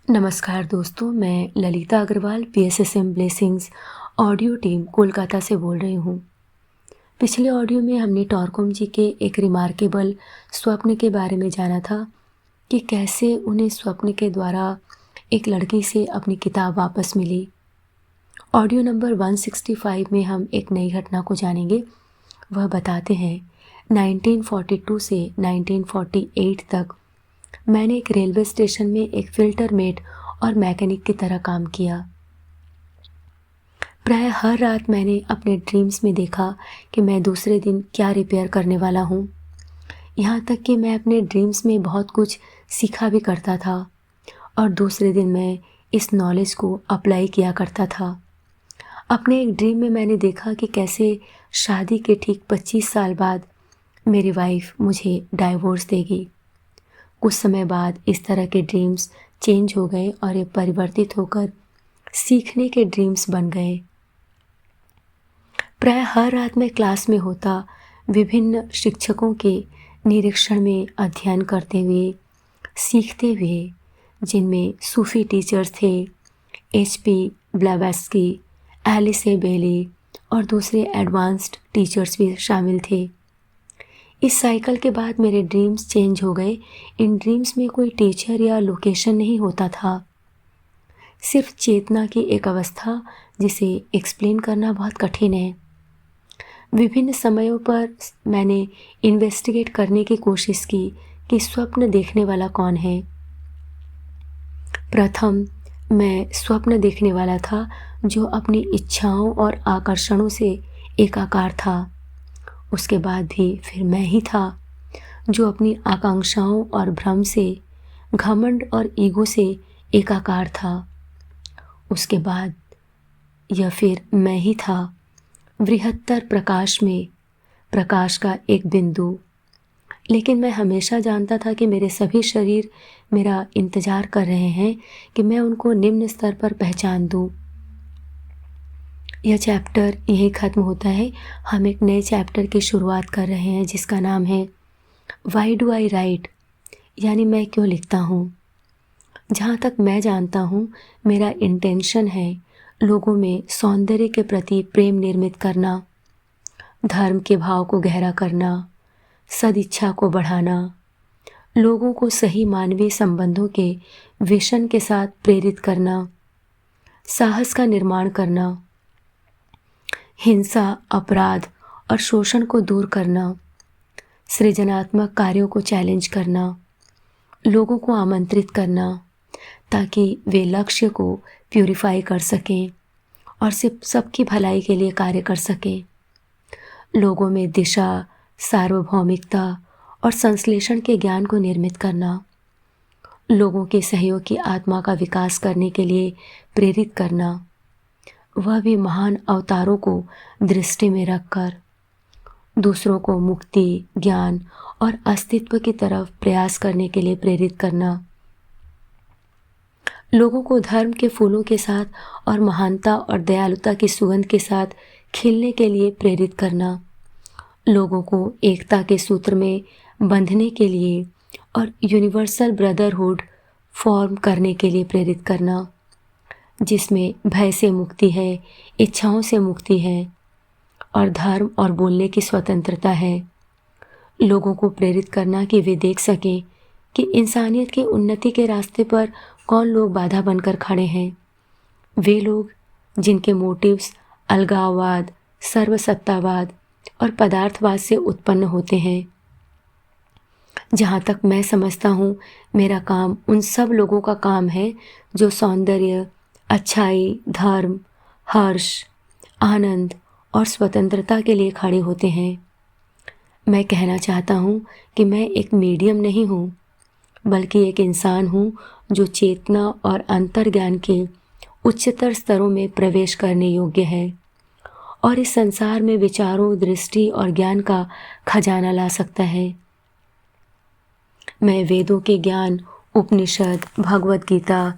नमस्कार दोस्तों, मैं Lalita Agarwal PSSM blessings audio team Kolkata से बोल रही हूँ। पिछले ऑडियो में हमने टॉरकोम जी के एक रिमार्केबल स्वप्न के बारे में जाना था कि कैसे उन्हें स्वप्न के द्वारा एक लड़की से अपनी किताब वापस मिली। ऑडियो नंबर 165 में हम एक नई घटना को जानेंगे। वह बताते हैं 1942 से 1948 तक मैंने एक रेलवे स्टेशन में एक फिल्टर मेट और मैकेनिक की तरह काम किया। प्राय हर रात मैंने अपने ड्रीम्स में देखा कि मैं दूसरे दिन क्या रिपेयर करने वाला हूँ। यहाँ तक कि मैं अपने ड्रीम्स में बहुत कुछ सीखा भी करता था और दूसरे दिन मैं इस नॉलेज को अप्लाई किया करता था। अपने एक ड्रीम में मैंने देखा कि कैसे शादी के ठीक 25 साल बाद मेरी वाइफ मुझे डाइवोर्स देगी। कुछ समय बाद इस तरह के ड्रीम्स चेंज हो गए और ये परिवर्तित होकर सीखने के ड्रीम्स बन गए। प्राय हर रात मैं क्लास में होता, विभिन्न शिक्षकों के निरीक्षण में अध्ययन करते हुए, सीखते हुए, जिनमें सूफी टीचर्स थे, HP ब्लेवात्स्की, एलिस ए बेली और दूसरे एडवांस्ड टीचर्स भी शामिल थे। इस साइकिल के बाद मेरे ड्रीम्स चेंज हो गए। इन ड्रीम्स में कोई टीचर या लोकेशन नहीं होता था, सिर्फ चेतना की एक अवस्था जिसे एक्सप्लेन करना बहुत कठिन है। विभिन्न समयों पर मैंने इन्वेस्टिगेट करने की कोशिश की कि स्वप्न देखने वाला कौन है। प्रथम मैं स्वप्न देखने वाला था जो अपनी इच्छाओं और आकर्षणों से एकाकार था। उसके बाद भी फिर मैं ही था जो अपनी आकांक्षाओं और भ्रम से, घमंड और ईगो से एकाकार था। उसके बाद यह फिर मैं ही था वृहत्तर प्रकाश में, प्रकाश का एक बिंदु। लेकिन मैं हमेशा जानता था कि मेरे सभी शरीर मेरा इंतज़ार कर रहे हैं कि मैं उनको निम्न स्तर पर पहचान दूँ। यह चैप्टर यहीं ख़त्म होता है। हम एक नए चैप्टर की शुरुआत कर रहे हैं जिसका नाम है वाई डू आई राइट, यानी मैं क्यों लिखता हूँ। जहाँ तक मैं जानता हूँ, मेरा इंटेंशन है लोगों में सौंदर्य के प्रति प्रेम निर्मित करना, धर्म के भाव को गहरा करना, सदिच्छा को बढ़ाना, लोगों को सही मानवीय संबंधों के विजन के साथ प्रेरित करना, साहस का निर्माण करना, हिंसा, अपराध और शोषण को दूर करना, सृजनात्मक कार्यों को चैलेंज करना, लोगों को आमंत्रित करना ताकि वे लक्ष्य को प्यूरिफाई कर सकें और सिर्फ सबकी भलाई के लिए कार्य कर सकें। लोगों में दिशा, सार्वभौमिकता और संश्लेषण के ज्ञान को निर्मित करना, लोगों के सहयोग की आत्मा का विकास करने के लिए प्रेरित करना, वह भी महान अवतारों को दृष्टि में रखकर, दूसरों को मुक्ति, ज्ञान और अस्तित्व की तरफ प्रयास करने के लिए प्रेरित करना, लोगों को धर्म के फूलों के साथ और महानता और दयालुता की सुगंध के साथ खिलने के लिए प्रेरित करना, लोगों को एकता के सूत्र में बंधने के लिए और यूनिवर्सल ब्रदरहुड फॉर्म करने के लिए प्रेरित करना, जिसमें भय से मुक्ति है, इच्छाओं से मुक्ति है और धर्म और बोलने की स्वतंत्रता है। लोगों को प्रेरित करना कि वे देख सकें कि इंसानियत की उन्नति के रास्ते पर कौन लोग बाधा बनकर खड़े हैं। वे लोग जिनके मोटिव्स अलगाववाद, सर्वसत्तावाद और पदार्थवाद से उत्पन्न होते हैं। जहाँ तक मैं समझता हूँ, मेरा काम उन सब लोगों का काम है जो सौंदर्य, अच्छाई, धर्म, हर्ष, आनंद और स्वतंत्रता के लिए खड़े होते हैं। मैं कहना चाहता हूँ कि मैं एक मीडियम नहीं हूँ, बल्कि एक इंसान हूँ जो चेतना और अंतर्ज्ञान के उच्चतर स्तरों में प्रवेश करने योग्य है और इस संसार में विचारों, दृष्टि और ज्ञान का खजाना ला सकता है। मैं वेदों के ज्ञान, उपनिषद, भगवद गीता,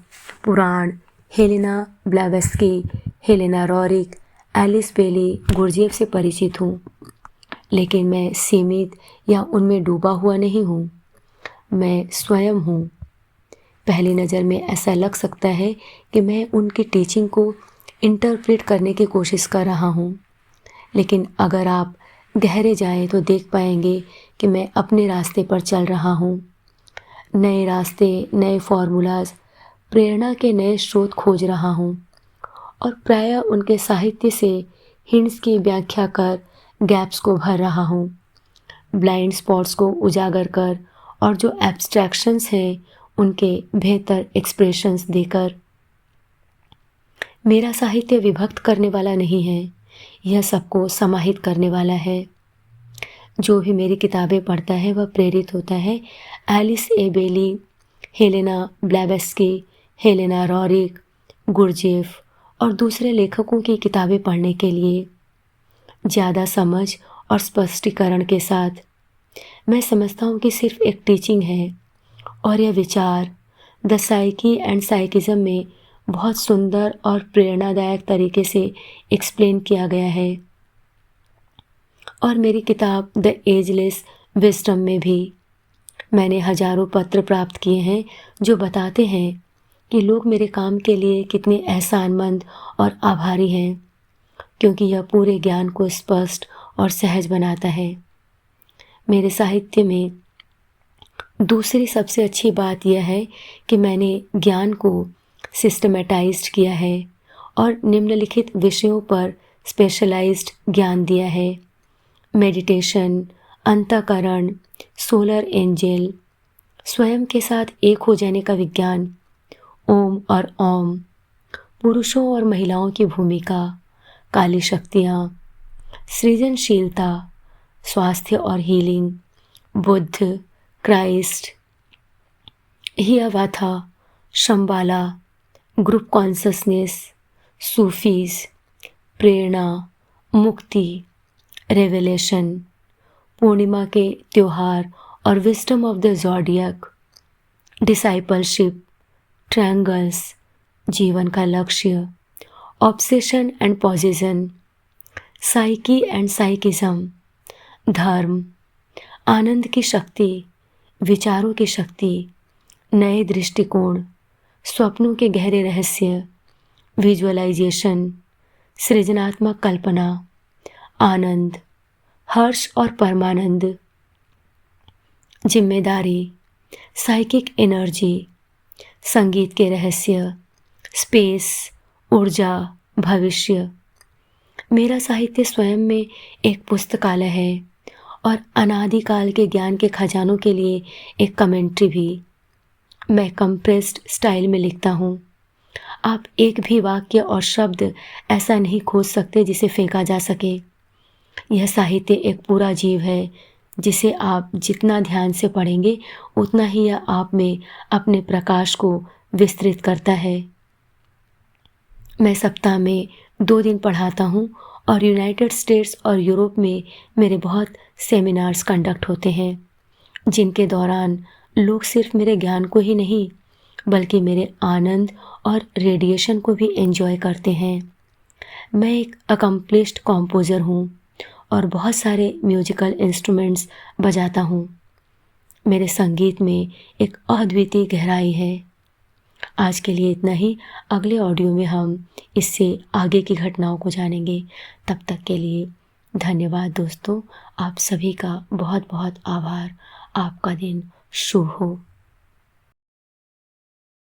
पुराण, हेलेना ब्लेवात्स्की, हेलेना रोरिक, एलिस बेली, गुरजेफ से परिचित हूँ, लेकिन मैं सीमित या उनमें डूबा हुआ नहीं हूँ। मैं स्वयं हूँ। पहली नज़र में ऐसा लग सकता है कि मैं उनकी टीचिंग को इंटरप्रेट करने की कोशिश कर रहा हूँ, लेकिन अगर आप गहरे जाएं तो देख पाएंगे कि मैं अपने रास्ते पर चल रहा हूँ। नए रास्ते, नए फॉर्मूलाज, प्रेरणा के नए स्रोत खोज रहा हूँ और प्रायः उनके साहित्य से हिंट्स की व्याख्या कर गैप्स को भर रहा हूँ, ब्लाइंड स्पॉट्स को उजागर कर और जो एब्स्ट्रैक्शंस हैं उनके बेहतर एक्सप्रेशंस देकर। मेरा साहित्य विभक्त करने वाला नहीं है, यह सबको समाहित करने वाला है। जो भी मेरी किताबें पढ़ता है वह प्रेरित होता है एलिस ए बेली, हेलेना ब्लैवेस्की, हेलेना रॉरिक, गुरजेफ और दूसरे लेखकों की किताबें पढ़ने के लिए। ज़्यादा समझ और स्पष्टीकरण के साथ मैं समझता हूँ कि सिर्फ एक टीचिंग है और यह विचार द साइकी एंड साइकिज़म में बहुत सुंदर और प्रेरणादायक तरीके से एक्सप्लेन किया गया है। और मेरी किताब द एजलेस विजडम में भी मैंने हजारों पत्र प्राप्त किए हैं जो बताते हैं कि लोग मेरे काम के लिए कितने एहसानमंद और आभारी हैं, क्योंकि यह पूरे ज्ञान को स्पष्ट और सहज बनाता है। मेरे साहित्य में दूसरी सबसे अच्छी बात यह है कि मैंने ज्ञान को सिस्टमेटाइज्ड किया है और निम्नलिखित विषयों पर स्पेशलाइज्ड ज्ञान दिया है: मेडिटेशन, अंतःकरण, सोलर एंजल, स्वयं के साथ एक हो जाने का विज्ञान, ओम और ओम, पुरुषों और महिलाओं की भूमिका, काली शक्तियाँ, सृजनशीलता, स्वास्थ्य और healing, Buddha, Christ, Hiawatha, Shambhala, group consciousness, Sufis, प्रेरणा, मुक्ति, रेवलेशन, पूर्णिमा के त्योहार और wisdom of the zodiac, discipleship, triangles, जीवन का लक्ष्य, obsession and position, psyche and psychism, धर्म, आनंद की शक्ति, विचारों की शक्ति, नए दृष्टिकोण, स्वप्नों के गहरे रहस्य, विजुअलाइजेशन, सृजनात्मक कल्पना, आनंद, हर्ष और परमानंद, जिम्मेदारी, साइकिक एनर्जी, संगीत के रहस्य, स्पेस, ऊर्जा, भविष्य। मेरा साहित्य स्वयं में एक पुस्तकालय है और अनादिकाल के ज्ञान के खजानों के लिए एक कमेंट्री भी। मैं कंप्रेस्ड स्टाइल में लिखता हूँ। आप एक भी वाक्य और शब्द ऐसा नहीं खोज सकते जिसे फेंका जा सके। यह साहित्य एक पूरा जीव है जिसे आप जितना ध्यान से पढ़ेंगे उतना ही यह आप में अपने प्रकाश को विस्तृत करता है। मैं सप्ताह में 2 दिन पढ़ाता हूँ और यूनाइटेड स्टेट्स और यूरोप में मेरे बहुत सेमिनार्स कंडक्ट होते हैं, जिनके दौरान लोग सिर्फ मेरे ज्ञान को ही नहीं बल्कि मेरे आनंद और रेडिएशन को भी एंजॉय करते हैं। मैं एक अकम्प्लिश्ड कॉम्पोज़र हूँ और बहुत सारे म्यूजिकल इंस्ट्रूमेंट्स बजाता हूँ। मेरे संगीत में एक अद्वितीय गहराई है। आज के लिए इतना ही। अगले ऑडियो में हम इससे आगे की घटनाओं को जानेंगे। तब तक के लिए धन्यवाद दोस्तों। आप सभी का बहुत बहुत आभार। आपका दिन शुभ हो।